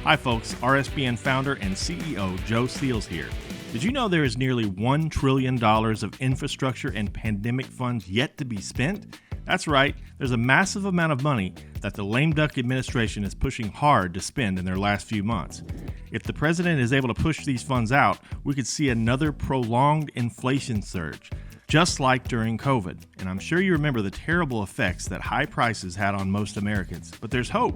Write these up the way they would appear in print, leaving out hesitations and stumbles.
Hi folks, RSBN founder and CEO Joe Seals here. Did you know there is nearly $1 trillion of infrastructure and pandemic funds yet to be spent? That's right, there's a massive amount of money that the lame duck administration is pushing hard to spend in their last few months. If the president is able to push these funds out, we could see another prolonged inflation surge, just like during COVID. And I'm sure you remember the terrible effects that high prices had on most Americans. But there's hope.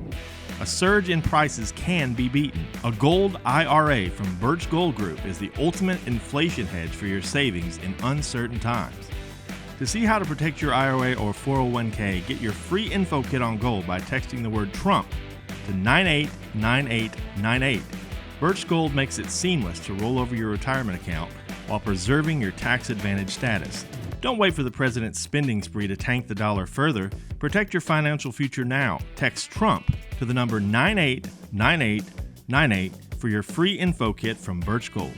A surge in prices can be beaten. A gold IRA from Birch Gold Group is the ultimate inflation hedge for your savings in uncertain times. To see how to protect your IRA or 401k, get your free info kit on gold by texting the word Trump to 989898. Birch Gold makes it seamless to roll over your retirement account while preserving your tax advantage status. Don't wait for the president's spending spree to tank the dollar further. Protect your financial future now. Text Trump to the number 989898 for your free info kit from Birch Gold.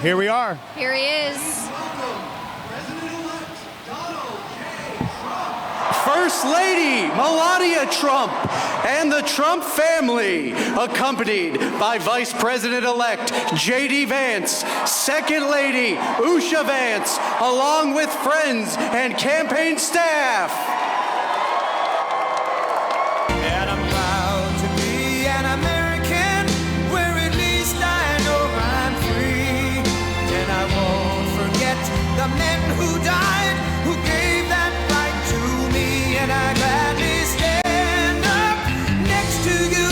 Here we are. Here he is. First Lady Melania Trump and the Trump family, accompanied by Vice President-elect J.D. Vance, Second Lady Usha Vance, along with friends and campaign staff. And I'm proud to be an American, where at least I know I'm free. And I won't forget the men who died, who gave that right to me. And I gladly stand up next to you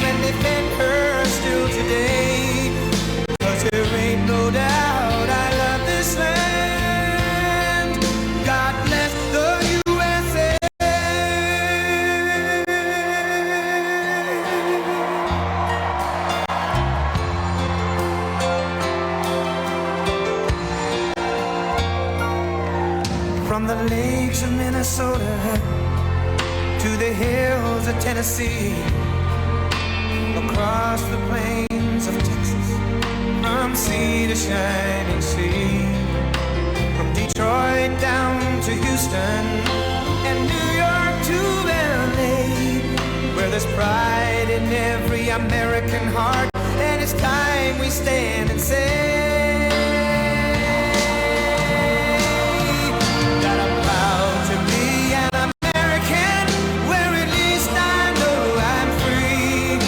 and defend her still today. 'Cause there ain't no doubt I love this land. God bless the USA. From the lakes of Minnesota to the hills of Tennessee, across the plains of Texas, from sea to shining sea, from Detroit down to Houston and New York to LA, where there's pride in every American heart, and it's time we stand and say that I'm proud to be an American, where at least I know I'm free.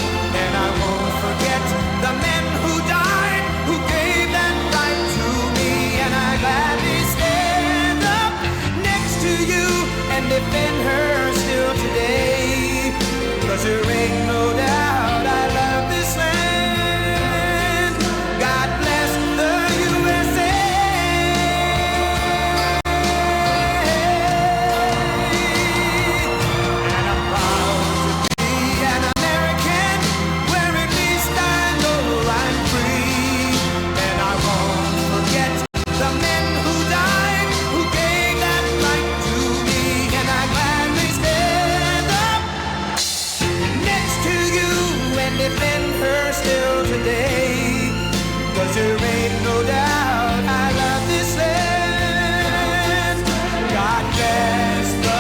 And I won't forget the men who died, who gave that right to me. And I gladly stand up next to you and defend her still today. 'Cause there ain't no doubt I love this land. God bless the USA. And I'm proud to be an American, where at least I know I'm free. And I won't forget the men who died, who gave that right to me. And I gladly stand up next to you and defend her still today. 'Cause there ain't no doubt I love this land. God bless the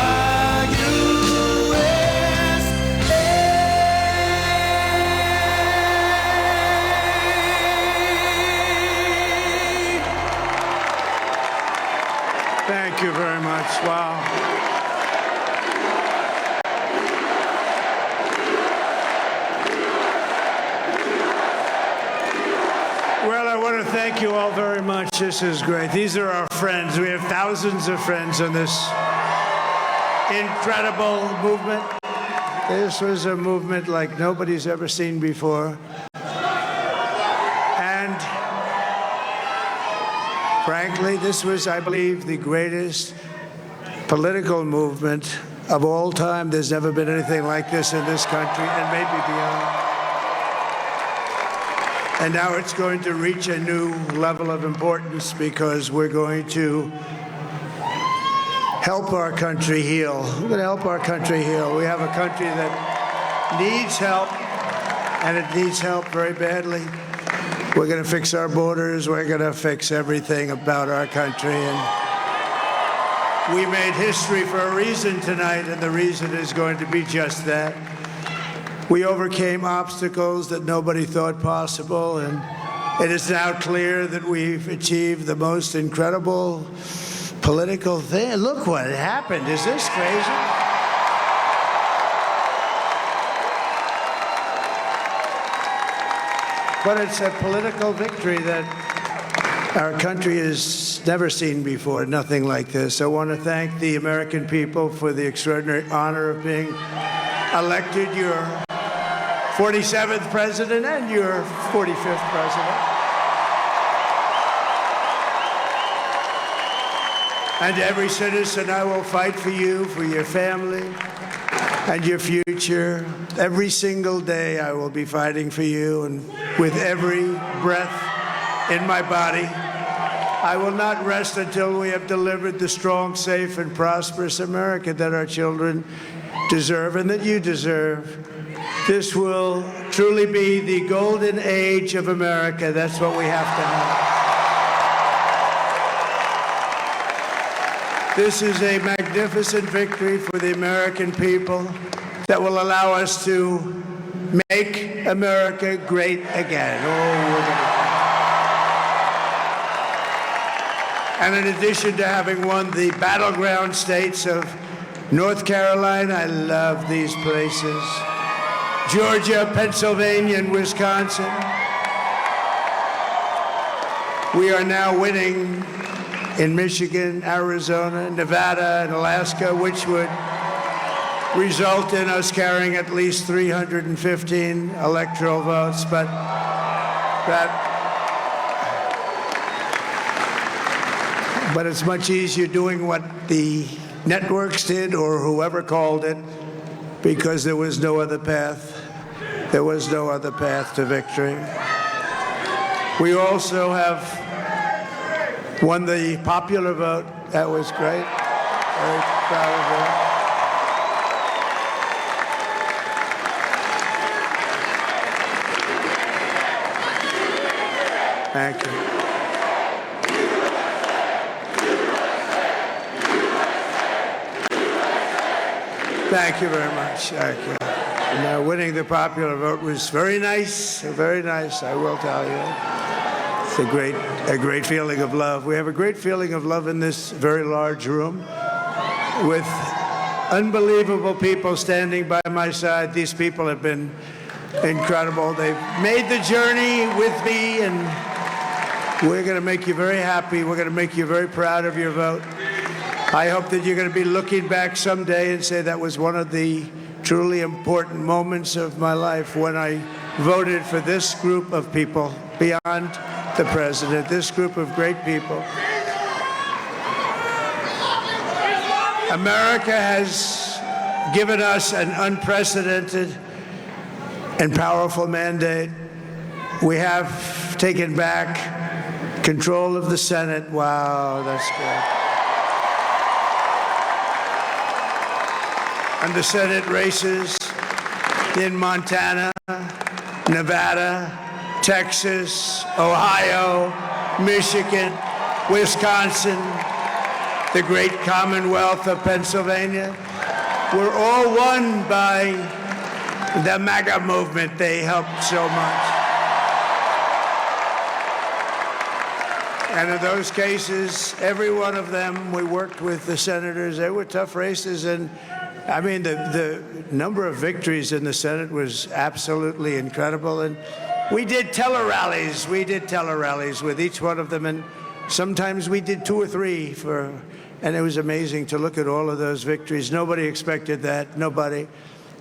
USA. Thank you very much. Wow. Well, I want to thank you all very much. This is great. These are our friends. We have thousands of friends in this incredible movement. This was a movement like nobody's ever seen before. And frankly, this was, I believe, the greatest political movement of all time. There's never been anything like this in this country, and maybe beyond. And now it's going to reach a new level of importance because we're going to help our country heal. We're going to help our country heal. We have a country that needs help, and it needs help very badly. We're going to fix our borders. We're going to fix everything about our country. And we made history for a reason tonight, and the reason is going to be just that. We overcame obstacles that nobody thought possible, and it is now clear that we've achieved the most incredible political thing. Look what happened. Is this crazy? But it's a political victory that our country has never seen before, nothing like this. I want to thank the American people for the extraordinary honor of being elected your 47th president and your 45th president. And every citizen, I will fight for you, for your family, and your future. Every single day I will be fighting for you, and with every breath in my body, I will not rest until we have delivered the strong, safe, and prosperous America that our children deserve and that you deserve. This will truly be the golden age of America. That's what we have to have. This is a magnificent victory for the American people that will allow us to make America great again. And in addition to having won the battleground states of North Carolina, I love these places, Georgia, Pennsylvania, and Wisconsin, we are now winning in Michigan, Arizona, Nevada, and Alaska, which would result in us carrying at least 315 electoral votes. But it's much easier doing what the networks did or whoever called it, because there was no other path. There was no other path to victory. We also have won the popular vote. That was great. Very proud of that. Thank you. Thank you very much. Thank you. And, winning the popular vote was very nice, I will tell you. It's a great feeling of love. We have a great feeling of love in this very large room with unbelievable people standing by my side. These people have been incredible. They've made the journey with me, and we're going to make you very happy. We're going to make you very proud of your vote. I hope that you're going to be looking back someday and say that was one of the truly important moments of my life when I voted for this group of people beyond the president, this group of great people. America has given us an unprecedented and powerful mandate. We have taken back control of the Senate. Wow, that's good. And the Senate races in Montana, Nevada, Texas, Ohio, Michigan, Wisconsin, the great Commonwealth of Pennsylvania, were all won by the MAGA movement. They helped so much. And in those cases, every one of them, we worked with the senators. They were tough races, and I mean, the number of victories in the Senate was absolutely incredible. And we did tele-rallies. We did tele-rallies with each one of them. And sometimes we did 2 or 3 and it was amazing to look at all of those victories. Nobody expected that, nobody.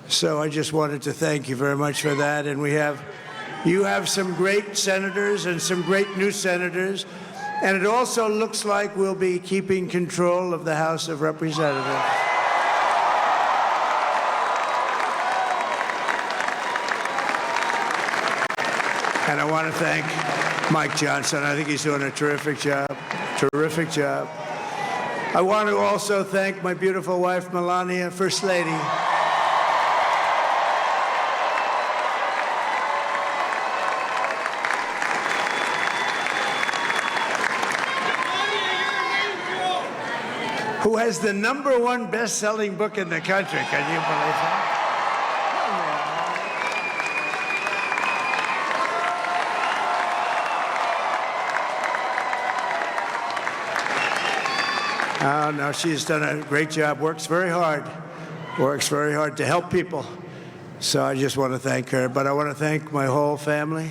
So I just wanted to thank you very much for that. And you have some great senators and some great new senators. And it also looks like we'll be keeping control of the House of Representatives. And I want to thank Mike Johnson. I think he's doing a terrific job. Terrific job. I want to also thank my beautiful wife, Melania, First Lady. Who has the #1 best-selling book in the country. Can you believe that? No, she's done a great job, works very hard to help people. So I just want to thank her. But I want to thank my whole family,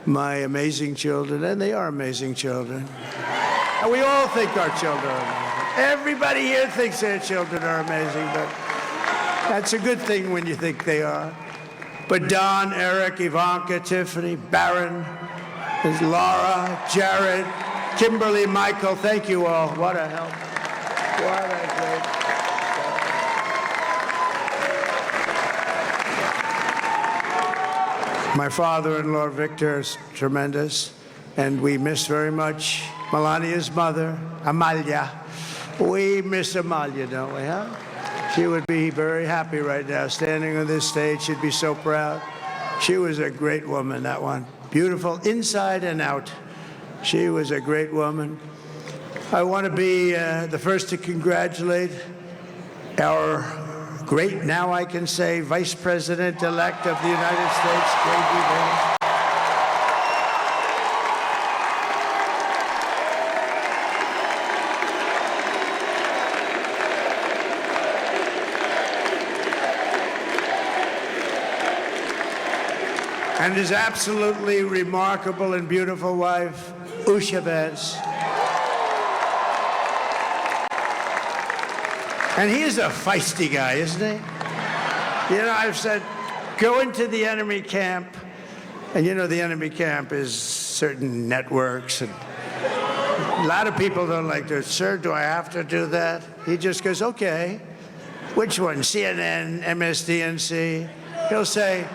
my amazing children, and they are amazing children. And we all think our children are amazing. Everybody here thinks their children are amazing, but that's a good thing when you think they are. But Don, Eric, Ivanka, Tiffany, Barron, there's Laura, Jared, Kimberly, Michael, thank you all. What a help. What a great help. My father-in-law, Victor, is tremendous, and we miss very much Melania's mother, Amalia. We miss Amalia, don't we, huh? She would be very happy right now, standing on this stage. She'd be so proud. She was a great woman, that one. Beautiful inside and out. She was a great woman. I want to be the first to congratulate our great, now I can say, Vice President-elect of the United States, J.D. Vance. And his absolutely remarkable and beautiful wife, Usha Vance. And he is a feisty guy, isn't he? You know, I've said, go into the enemy camp, and you know the enemy camp is certain networks, and a lot of people don't like to, sir, do I have to do that? He just goes, okay. Which one, CNN, MSDNC? He'll say,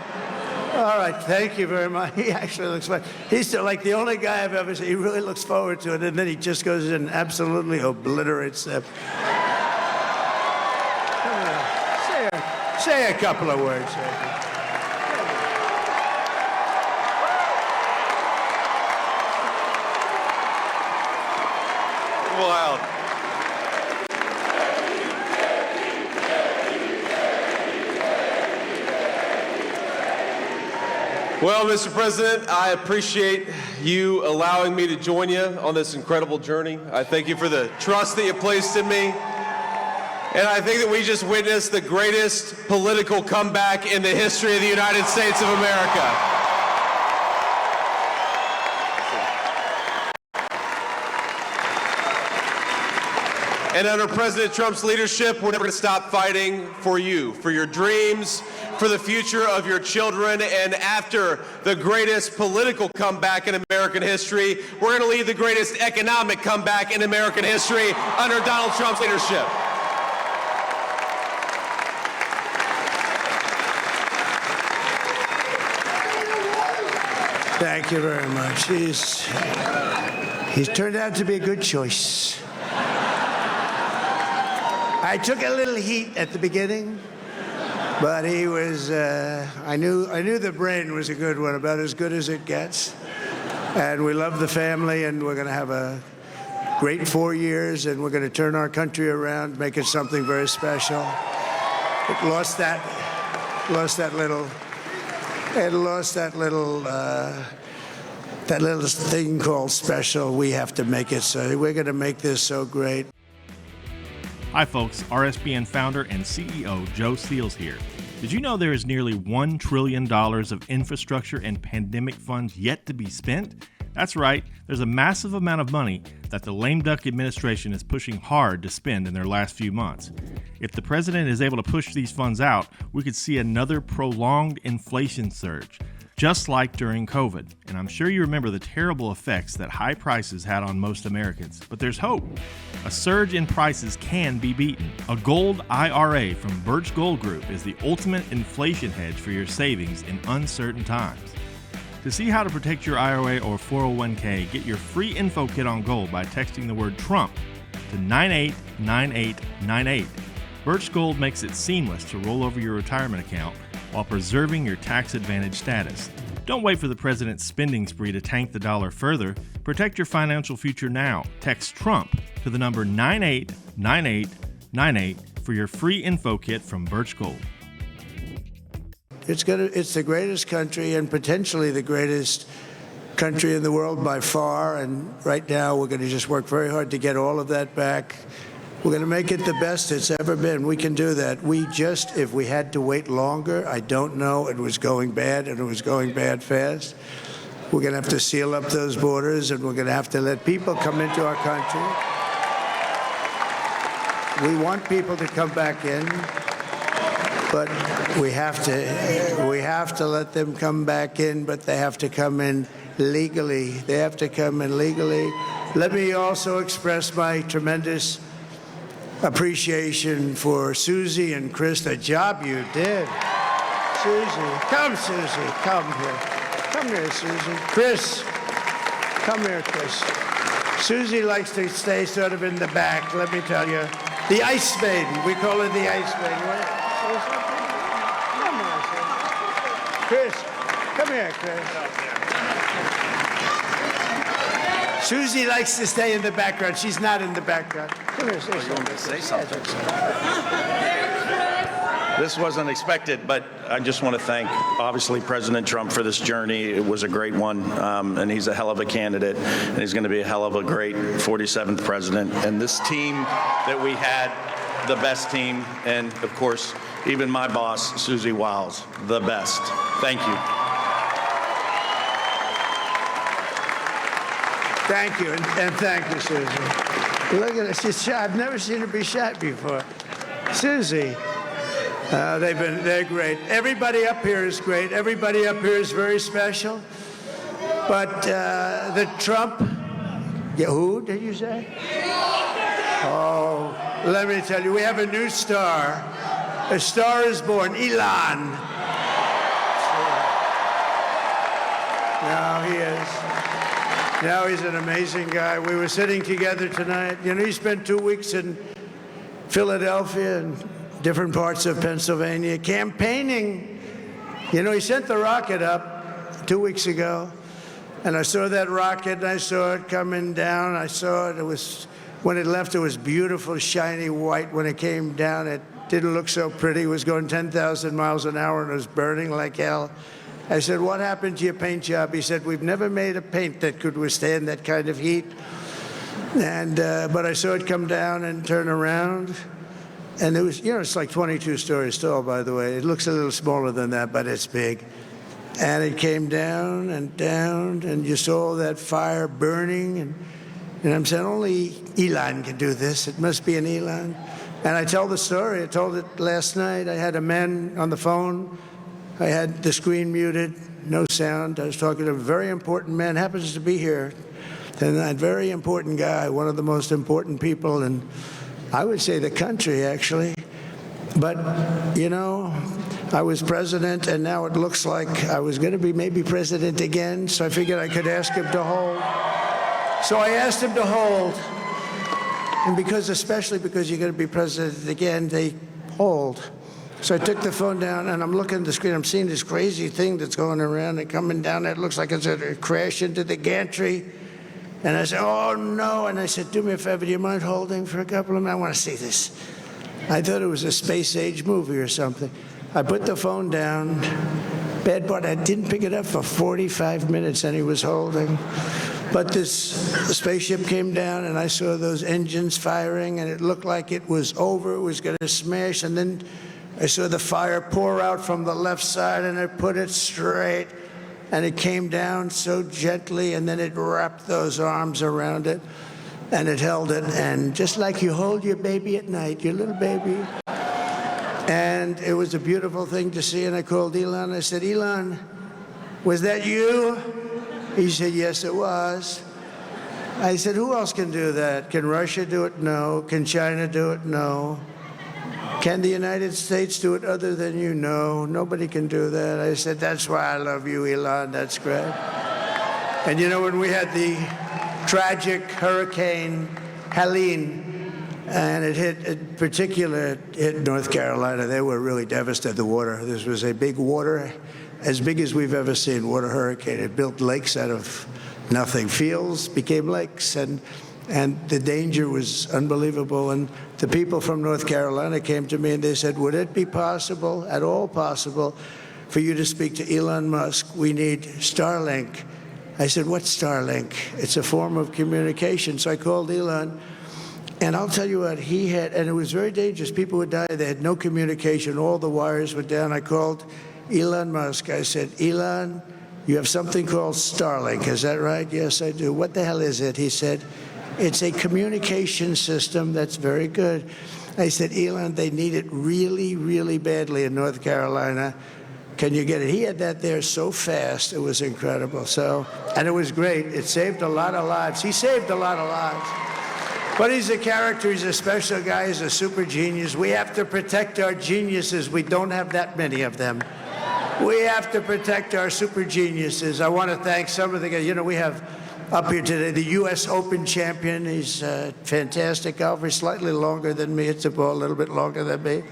all right, thank you very much. He actually looks like, he's like the only guy I've ever seen. He really looks forward to it, and then he just goes in and absolutely obliterates them. Say a couple of words. Wild. Well, Mr. President, I appreciate you allowing me to join you on this incredible journey. I thank you for the trust that you placed in me. And I think that we just witnessed the greatest political comeback in the history of the United States of America. And under President Trump's leadership, we're never going to stop fighting for you, for your dreams, for the future of your children. And after the greatest political comeback in American history, we're going to lead the greatest economic comeback in American history under Donald Trump's leadership. Thank you very much. He's turned out to be a good choice. I took a little heat at the beginning, but he was, I knew the brain was a good one, about as good as it gets. And we love the family, and we're going to have a great 4 years, and we're going to turn our country around, make it something very special. It lost that little thing called special. We have to make it so. We're going to make this so great. Hi folks, RSBN founder and CEO Joe Steele here. Did you know there is nearly $1 trillion of infrastructure and pandemic funds yet to be spent? That's right, there's a massive amount of money that the lame duck administration is pushing hard to spend in their last few months. If the president is able to push these funds out, we could see another prolonged inflation surge, just like during COVID. And I'm sure you remember the terrible effects that high prices had on most Americans. But there's hope. A surge in prices can be beaten. A gold IRA from Birch Gold Group is the ultimate inflation hedge for your savings in uncertain times. To see how to protect your IRA or 401k, get your free info kit on gold by texting the word Trump to 989898. Birch Gold makes it seamless to roll over your retirement account while preserving your tax advantage status. Don't wait for the president's spending spree to tank the dollar further. Protect your financial future now. Text Trump to the number 989898 for your free info kit from Birch Gold. It's the greatest country and potentially the greatest country in the world by far. And right now we're going to just work very hard to get all of that back. We're going to make it the best it's ever been. We can do that. If we had to wait longer, I don't know. It was going bad, and it was going bad fast. We're going to have to seal up those borders, and we're going to have to let people come into our country. We want people to come back in, but we have to let them come back in, but they have to come in legally. They have to come in legally. Let me also express my tremendous appreciation for Susie and Chris, the job you did. Susie, come here. Come here, Susie. Chris, come here, Chris. Susie likes to stay sort of in the back, let me tell you. The Ice Maiden, we call her the Ice Maiden. You want to say something? Come on, Chris, come here, Chris. Susie likes to stay in the background. She's not in the background. Come here, say something. Say something. This wasn't expected, but I just want to thank, obviously, President Trump for this journey. It was a great one, and he's a hell of a candidate, and he's going to be a hell of a great 47th president. And this team that we had, the best team, and, of course, even my boss, Susie Wiles, the best. Thank you. Thank you, and thank you, Susie. Look at her, she's shy. I've never seen her be shy before. Susie, they're great. Everybody up here is great. Everybody up here is very special. But the Trump, who did you say? Oh, let me tell you, we have a new star. A star is born, Elon. Now he is. Now he's an amazing guy. We were sitting together tonight. You know, he spent 2 weeks in Philadelphia and different parts of Pennsylvania campaigning. You know, he sent the rocket up 2 weeks ago, and I saw that rocket, and I saw it coming down. I saw it. It was, when it left, it was beautiful, shiny white. When it came down, it didn't look so pretty. It was going 10,000 miles an hour, and it was burning like hell. I said, what happened to your paint job? He said, we've never made a paint that could withstand that kind of heat. And but I saw it come down and turn around. And it was, you know, it's like 22 stories tall, by the way. It looks a little smaller than that, but it's big. And it came down, and you saw that fire burning. And I'm saying, only Elon can do this. It must be an Elon. And I tell the story. I told it last night. I had a man on the phone. I had the screen muted, no sound. I was talking to a very important man, happens to be here tonight, very important guy, one of the most important people in, I would say, the country, actually. But, you know, I was president, and now it looks like I was going to be maybe president again, so I figured I could ask him to hold. So I asked him to hold. And especially because you're going to be president again, they hold. So I took the phone down, and I'm looking at the screen. I'm seeing this crazy thing that's going around and coming down. It looks like it's going to crash into the gantry. And I said, oh, no. And I said, do me a favor. Do you mind holding for a couple of minutes? I want to see this. I thought it was a space-age movie or something. I put the phone down. Bad part, I didn't pick it up for 45 minutes, and he was holding. But the spaceship came down, and I saw those engines firing, and it looked like it was over. It was going to smash, and then I saw the fire pour out from the left side, and I put it straight, and it came down so gently, and then it wrapped those arms around it, and it held it, and just like you hold your baby at night, your little baby. And it was a beautiful thing to see, and I called Elon. I said, Elon, was that you? He said, yes, it was. I said, who else can do that? Can Russia do it? No. Can China do it? No. Can the United States do it other than you? No, nobody can do that. I said, that's why I love you, Elon. That's great. And you know, when we had the tragic Hurricane Helene, and it hit North Carolina, they were really devastated, the water. This was a big water, as big as we've ever seen, water hurricane. It built lakes out of nothing. Fields became lakes, and the danger was unbelievable. And the people from North Carolina came to me and they said, would it be possible, at all possible, for you to speak to Elon Musk? We need Starlink. I said, what's Starlink? It's a form of communication. So I called Elon, And I'll tell you what, he had, and it was very dangerous. People would die. They had no communication. All the wires were down. I called Elon Musk. I said, Elon, you have something called Starlink. Is that right? Yes, I do. What the hell is it? He said, it's a communication system that's very good. I said, Elon, they need it really, really badly in North Carolina. Can you get it? He had that there so fast. It was incredible. So, and it was great. It saved a lot of lives. He saved a lot of lives. But he's a character. He's a special guy. He's a super genius. We have to protect our geniuses. We don't have that many of them. We have to protect our super geniuses. I want to thank some of the guys. You know, we have up here today the U.S. Open champion. He's a fantastic golfer. He's slightly longer than me. It's a ball a little bit longer than me.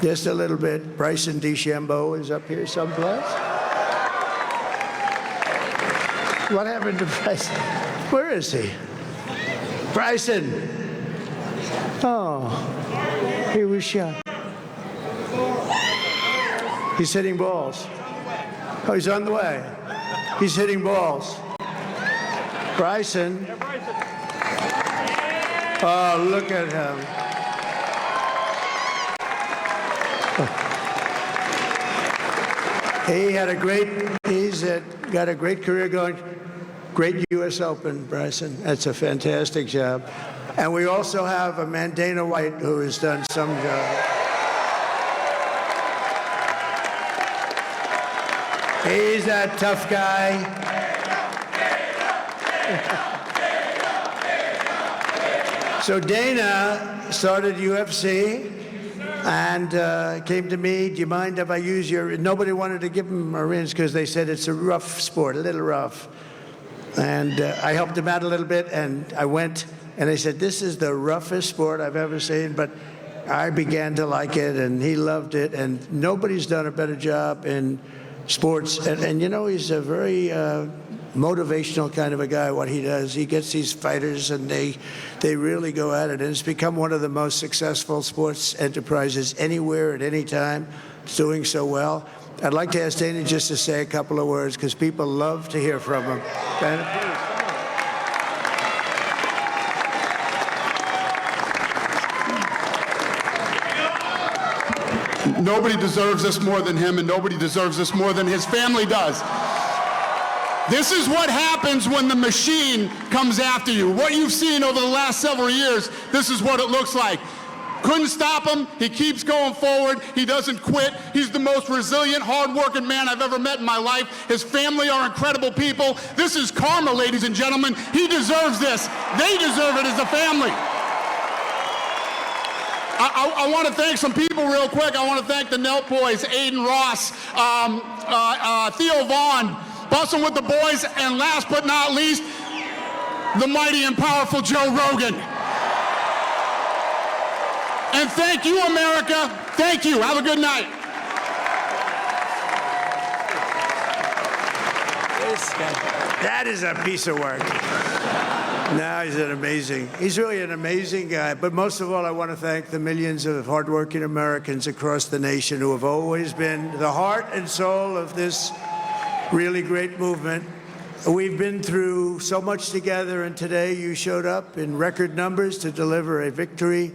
Just a little bit. Bryson DeChambeau is up here someplace. What happened to Bryson? Where is he? Bryson. Oh, he was shot. He's hitting balls. Oh, he's on the way. He's hitting balls. Bryson. Oh, look at him. He's got a great career going. Great U.S. Open, Bryson. That's a fantastic job. And we also have a man, Dana White, who has done some job. He's a tough guy. So Dana started UFC and came to me, do you mind if I use your... Nobody wanted to give him a rinse because they said it's a rough sport, a little rough. And I helped him out a little bit, and I went, and they said, this is the roughest sport I've ever seen, but I began to like it, and he loved it, and nobody's done a better job in sports. And you know, he's a very motivational kind of a guy, what he does. He gets these fighters, and they really go at it, and it's become one of the most successful sports enterprises anywhere at any time. It's doing so well. I'd like to ask Dana just to say a couple of words, because people love to hear from him. Dana, please. Nobody deserves this more than him, and nobody deserves this more than his family does. This is what happens when the machine comes after you. What you've seen over the last several years, this is what it looks like. Couldn't stop him. He keeps going forward. He doesn't quit. He's the most resilient, hard-working man I've ever met in my life. His family are incredible people. This is karma, ladies and gentlemen. He deserves this. They deserve it as a family. I want to thank some people real quick. I want to thank the Nelk boys, Aiden Ross, Theo Vaughn, Bussin' with the Boys, and last but not least, the mighty and powerful Joe Rogan. And thank you, America. Thank you. Have a good night. That is a piece of work. No, he's really an amazing guy. But most of all, I want to thank the millions of hardworking Americans across the nation who have always been the heart and soul of this really great movement. We've been through so much together, and today you showed up in record numbers to deliver a victory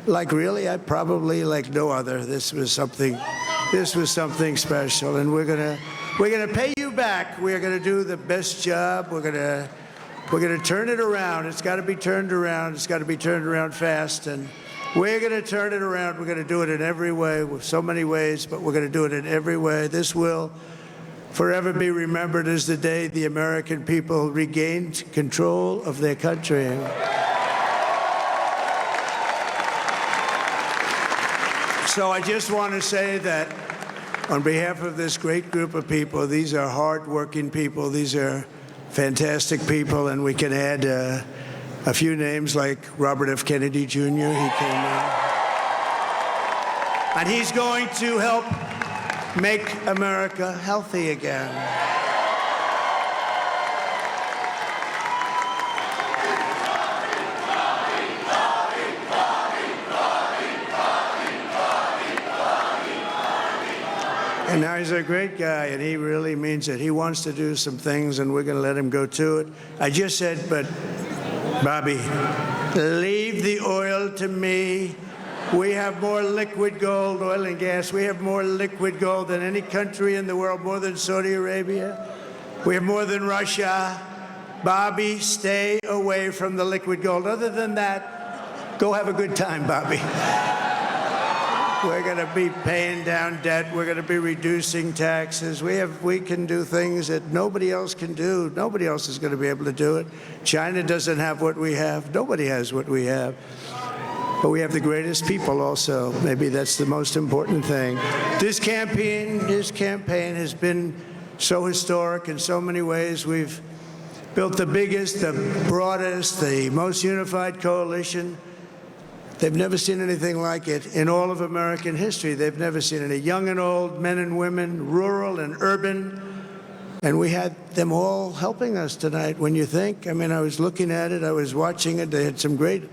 like like no other. This was something special, and we're gonna pay you back. We're gonna do the best job. We're gonna turn it around. It's got to be turned around. It's got to be turned around fast, and we're gonna turn it around. We're gonna do it in every way, with so many ways, but we're gonna do it in every way. This will forever be remembered as the day the American people regained control of their country. So I just want to say that on behalf of this great group of people, these are hard-working people. These are fantastic people, and we can add a few names like Robert F. Kennedy Jr. He came in. And he's going to help make America healthy again. And now he's a great guy, and he really means it. He wants to do some things, and we're going to let him go to it. I just said, but Bobby, Leave the oil to me. We have more liquid gold, oil and gas. We have more liquid gold than any country in the world, more than Saudi Arabia. We have more than Russia. Bobby, stay away from the liquid gold. Other than that, go have a good time, Bobby. We're going to be paying down debt. We're going to be reducing taxes. We can do things that nobody else can do. Nobody else is going to be able to do it. China doesn't have what we have. Nobody has what we have. But we have the greatest people also. Maybe that's the most important thing. This campaign has been so historic in so many ways. We've built the biggest, the broadest, the most unified coalition. They've never seen anything like it in all of American history. They've never seen any, young and old, men and women, rural and urban. And we had them all helping us tonight. When you think, I mean, I was looking at it, I was watching it. They had some great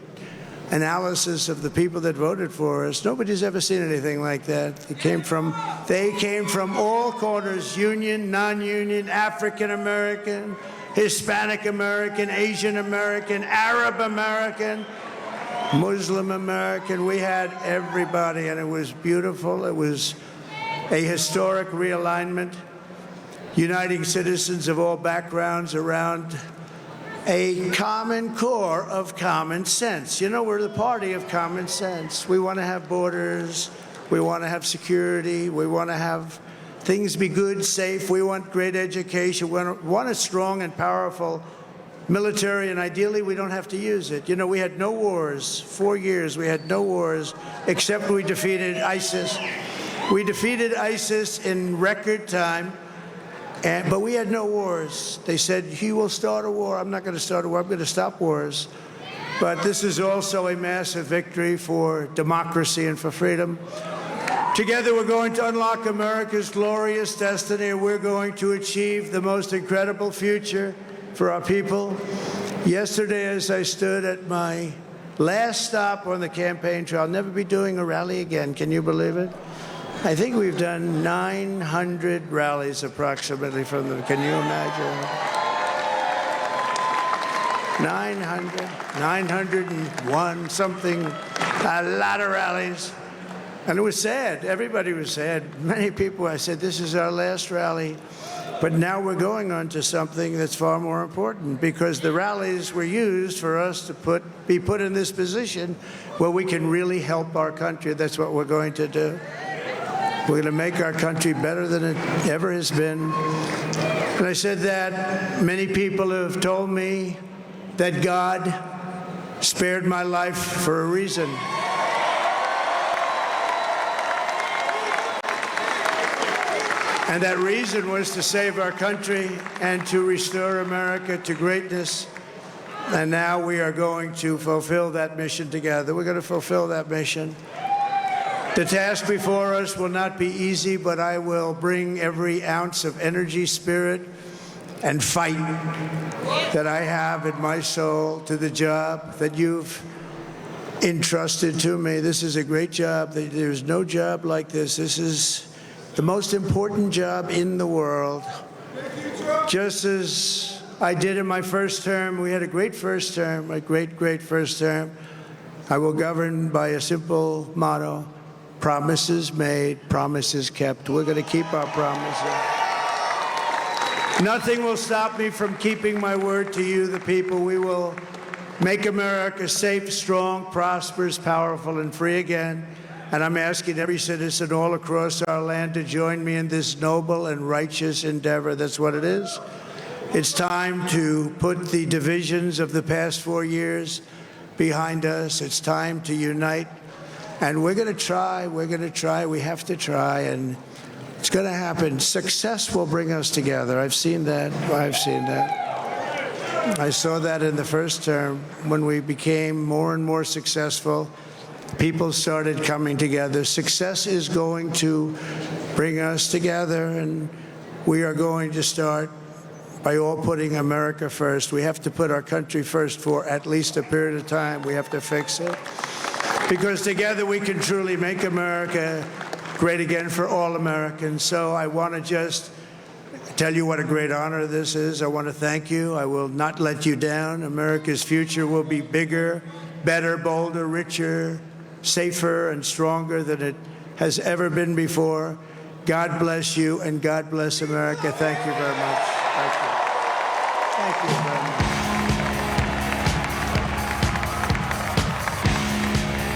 analysis of the people that voted for us. Nobody's ever seen anything like that. They came from all corners, union, non-union, African American, Hispanic American, Asian American, Arab American, Muslim American. We had everybody, and it was beautiful. It was a historic realignment, uniting citizens of all backgrounds around a common core of common sense. You know, we're the party of common sense. We want to have borders. We want to have security. We want to have things be good, safe. We want great education. We want a strong and powerful military, and ideally we don't have to use it. You know, we had no wars. 4 years we had no wars, except we defeated ISIS. We defeated ISIS in record time. But we had no wars. They said, he will start a war. I'm not going to start a war. I'm going to stop wars. But this is also a massive victory for democracy and for freedom. Together, we're going to unlock America's glorious destiny, and we're going to achieve the most incredible future for our people. Yesterday, as I stood at my last stop on the campaign trail, I'll never be doing a rally again. Can you believe it? I think we've done 900 rallies approximately from them. Can you imagine? 901 something, a lot of rallies. And it was sad. Everybody was sad. Many people, I said, this is our last rally. But now we're going on to something that's far more important, because the rallies were used for us to be put in this position where we can really help our country. That's what we're going to do. We're going to make our country better than it ever has been. And I said that many people have told me that God spared my life for a reason. And that reason was to save our country and to restore America to greatness. And now we are going to fulfill that mission together. We're going to fulfill that mission. The task before us will not be easy, but I will bring every ounce of energy, spirit, and fight that I have in my soul to the job that you've entrusted to me. This is a great job. There's no job like this. This is the most important job in the world. Just as I did in my first term, we had a great first term, a great, great first term. I will govern by a simple motto: promises made, promises kept. We're going to keep our promises. Nothing will stop me from keeping my word to you, the people. We will make America safe, strong, prosperous, powerful, and free again. And I'm asking every citizen all across our land to join me in this noble and righteous endeavor. That's what it is. It's time to put the divisions of the past 4 years behind us. It's time to unite. And we're going to try. We're going to try. We have to try. And it's going to happen. Success will bring us together. I've seen that. I've seen that. I saw that in the first term when we became more and more successful. People started coming together. Success is going to bring us together, and we are going to start by all putting America first. We have to put our country first for at least a period of time. We have to fix it, because together we can truly make America great again for all Americans. So I want to just tell you what a great honor this is. I want to thank you. I will not let you down. America's future will be bigger, better, bolder, richer, safer, and stronger than it has ever been before. God bless you, and God bless America. Thank you very much. Thank you. Thank you very much.